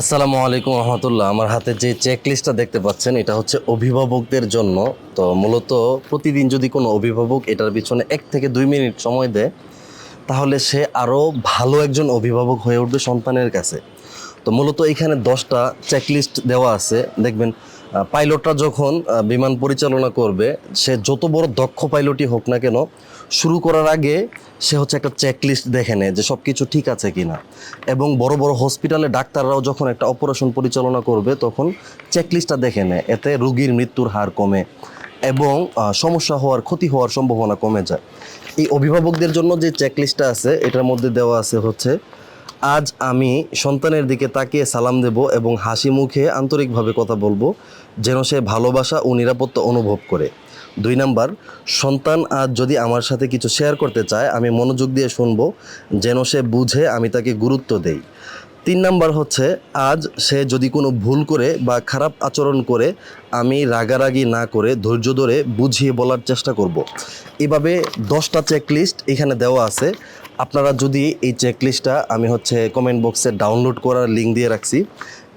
আসসালামু আলাইকুম রহমতুল্লাহ। আমার হাতে যে চেক লিস্টটা দেখতে পাচ্ছেন এটা হচ্ছে অভিভাবকদের জন্য। তো মূলত প্রতিদিন যদি কোনো অভিভাবক এটার পিছনে 1 থেকে 2 মিনিট সময় দেয় তাহলে সে আরও ভালো একজন অভিভাবক হয়ে উঠবে সন্তানের কাছে। তো মূলত এখানে 10টা চেকলিস্ট দেওয়া আছে। দেখবেন পাইলটরা যখন বিমান পরিচালনা করবে, সে যত বড় দক্ষ পাইলটই হোক না কেন, শুরু করার আগে সে হচ্ছে একটা চেকলিস্ট দেখে নেয় যে সব কিছু ঠিক আছে কি না। এবং বড় বড় হসপিটালে ডাক্তাররাও যখন একটা অপারেশন পরিচালনা করবে তখন চেকলিস্টটা দেখে নেয়। এতে রোগীর মৃত্যুর হার কমে এবং সমস্যা হওয়ার, ক্ষতি হওয়ার সম্ভাবনা কমে যায়। এই অভিভাবকদের জন্য যে চেকলিস্টটা আছে এটার মধ্যে দেওয়া আছে হচ্ছে, আজ আমি সন্তানের দিকে তাকিয়ে সালাম দেব এবং হাসি মুখে আন্তরিকভাবে কথা বলবো যেন সে ভালোবাসা ও নিরাপত্তা অনুভব করে। 2 নাম্বার, সন্তান আজ যদি আমার সাথে কিছু শেয়ার করতে চায় আমি মনোযোগ দিয়ে শুনবো যেন সে বুঝে আমি তাকে গুরুত্ব দেই। 3 নাম্বার হচ্ছে, আজ সে যদি কোনো ভুল করে বা খারাপ আচরণ করে আমি রাগারাগি না করে ধৈর্য ধরে বুঝিয়ে বলার চেষ্টা করব। এভাবে 10টা চেকলিস্ট এখানে দেওয়া আছে। আপনারা যদি এই চেকলিস্টটা আমি কমেন্ট বক্সে ডাউনলোড করার লিঙ্ক দিয়ে রাখছি,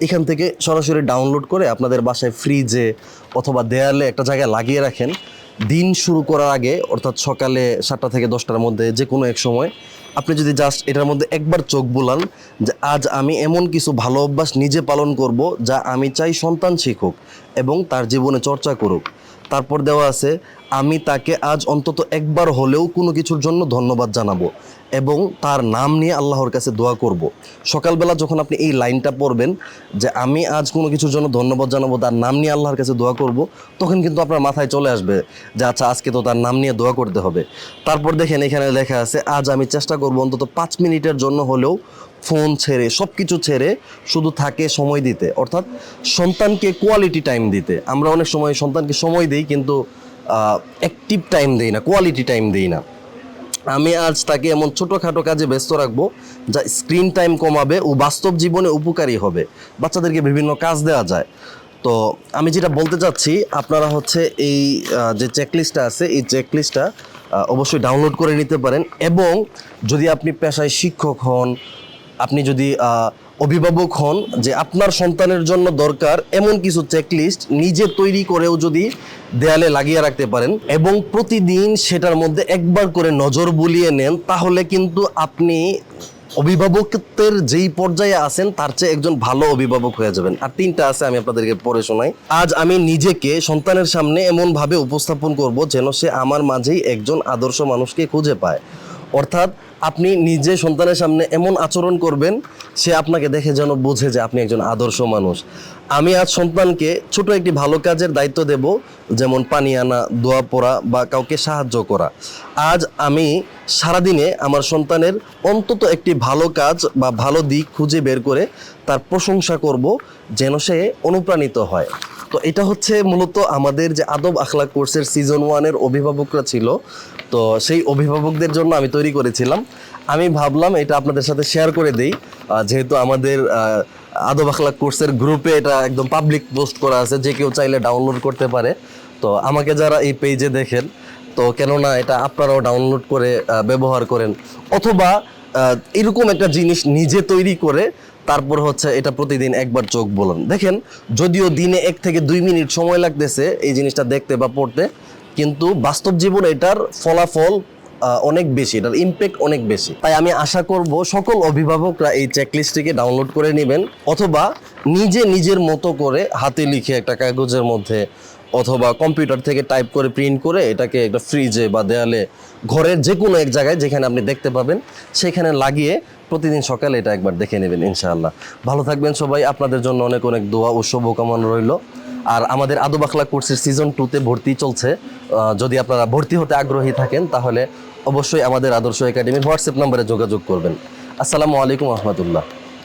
এখান থেকে সরাসরি ডাউনলোড করে আপনাদের বাসায় ফ্রিজে অথবা দেয়ালে একটা জায়গায় লাগিয়ে রাখেন। দিন শুরু করার আগে অর্থাৎ সকালে 7টা থেকে 10টার মধ্যে যে কোনো এক সময় আপনি যদি জাস্ট এটার মধ্যে একবার চোখ বুলান যে আজ আমি এমন কিছু ভালো অভ্যাস নিজে পালন করব যা আমি চাই সন্তান শিখুক এবং তার জীবনে চর্চা করুক। তারপর দেওয়া আছে, আমি তাকে আজ অন্তত একবার হলেও কোনো কিছুর জন্য ধন্যবাদ জানাবো এবং তার নাম নিয়ে আল্লাহর কাছে দোয়া করব। সকালবেলা যখন আপনি এই লাইনটা পড়বেন যে আমি আজ কোনো কিছুর জন্য ধন্যবাদ জানাবো, তার নাম নিয়ে আল্লাহর কাছে দোয়া করব, তখন কিন্তু আপনার মাথায় চলে আসবে যে আচ্ছা আজকে তো তার নাম নিয়ে দোয়া করতে হবে। তারপর দেখেন এখানে লেখা আছে, আজ আমি চেষ্টা করব অন্তত 5 মিনিটের জন্য হলেও ফোন ছেড়ে, সব কিছু ছেড়ে শুধু তাকে সময় দিতে, অর্থাৎ সন্তানকে কোয়ালিটি টাইম দিতে। আমরা অনেক সময় সন্তানকে সময় দিই কিন্তু অ্যাক্টিভ টাইম দিই না, কোয়ালিটি টাইম দিই না। আমি আজ তাকে এমন ছোটোখাটো কাজে ব্যস্ত রাখবো যা স্ক্রিন টাইম কমাবে ও বাস্তব জীবনে উপকারী হবে। বাচ্চাদেরকে বিভিন্ন কাজ দেওয়া যায়। তো আমি যেটা বলতে চাচ্ছি, আপনারা এই যে চেকলিস্টটা আছে এই চেকলিস্টটা অবশ্যই ডাউনলোড করে নিতে পারেন। এবং যদি আপনি পেশায় শিক্ষক হন, আপনি যদি অভিভাবক হন, যে আপনার সন্তানের জন্য দরকার এমন কিছু চেকলিস্ট নিজে তৈরি করেও যদি দেয়ালে লাগিয়ে রাখতে পারেন এবং প্রতিদিন সেটার মধ্যে একবার করে নজর বুলিয়ে নেন, তাহলে কিন্তু আপনি অভিভাবকত্বের যেই পর্যায়ে আছেন তার চেয়ে একজন ভালো অভিভাবক হয়ে যাবেন। আর 3টা আছে, আমি আপনাদেরকে পড়ে শোনাই। আজ আমি নিজেকে সন্তানের সামনে এমনভাবে উপস্থাপন করব যেন সে আমার মাঝেই একজন আদর্শ মানুষকে খুঁজে পায়। অর্থাৎ আপনি নিজে সন্তানের সামনে এমন আচরণ করবেন সে আপনাকে দেখে যেন বোঝে যে আপনি একজন আদর্শ মানুষ। আমি আজ সন্তানকে ছোট একটি ভালো কাজের দায়িত্ব দেব, যেমন পানি আনা, দোয়া পড়া বা কাউকে সাহায্য করা। আজ আমি সারাদিনে আমার সন্তানের অন্তত একটি ভালো কাজ বা ভালো দিক খুঁজে বের করে তার প্রশংসা করব যেন সে অনুপ্রাণিত হয়। তো এটা মূলত আমাদের যে আদব আখলাক কোর্সের সিজন 1-এর অভিভাবকরা ছিল, তো সেই অভিভাবকদের জন্য আমি তৈরি করেছিলাম। আমি ভাবলাম এটা আপনাদের সাথে শেয়ার করে দেই, যেহেতু আমাদের আদব আখলাক কোর্সের গ্রুপে এটা একদম পাবলিক পোস্ট করা আছে, যে কেউ চাইলে ডাউনলোড করতে পারে। তো আমাকে যারা এই পেজে দেখেন, তো কেননা এটা আপনারাও ডাউনলোড করে ব্যবহার করেন, অথবা এরকম একটা জিনিস নিজে তৈরি করে তারপর এটা প্রতিদিন একবার চোখ বলুন। দেখেন, যদিও দিনে 1 থেকে 2 মিনিট সময় লাগতেছে এই জিনিসটা দেখতে বা পড়তে, কিন্তু বাস্তব জীবনে এটার ফলাফল অনেক বেশি, এটার ইমপ্যাক্ট অনেক বেশি। তাই আমি আশা করব সকল অভিভাবকরা এই চেকলিস্টটিকে ডাউনলোড করে নেবেন, অথবা নিজের মতো করে হাতে লিখে একটা কাগজের মধ্যে অথবা কম্পিউটার থেকে টাইপ করে প্রিন্ট করে এটাকে একটা ফ্রিজে বা দেয়ালে, ঘরের যে কোনো এক জায়গায় যেখানে আপনি দেখতে পাবেন সেখানে লাগিয়ে প্রতিদিন সকালে এটা একবার দেখে নেবেন ইনশাআল্লাহ। ভালো থাকবেন সবাই, আপনাদের জন্য অনেক অনেক দোয়া ও শুভকামনা রইল। আর আমাদের আদব আখলাক কোর্সের সিজন 2-তে ভর্তি চলছে। যদি আপনারা ভর্তি হতে আগ্রহী থাকেন তাহলে অবশ্যই আমাদের আদর্শ একাডেমির হোয়াটসঅ্যাপ নম্বরে যোগাযোগ করবেন। আসসালামু আলাইকুম রহমতুল্লাহ।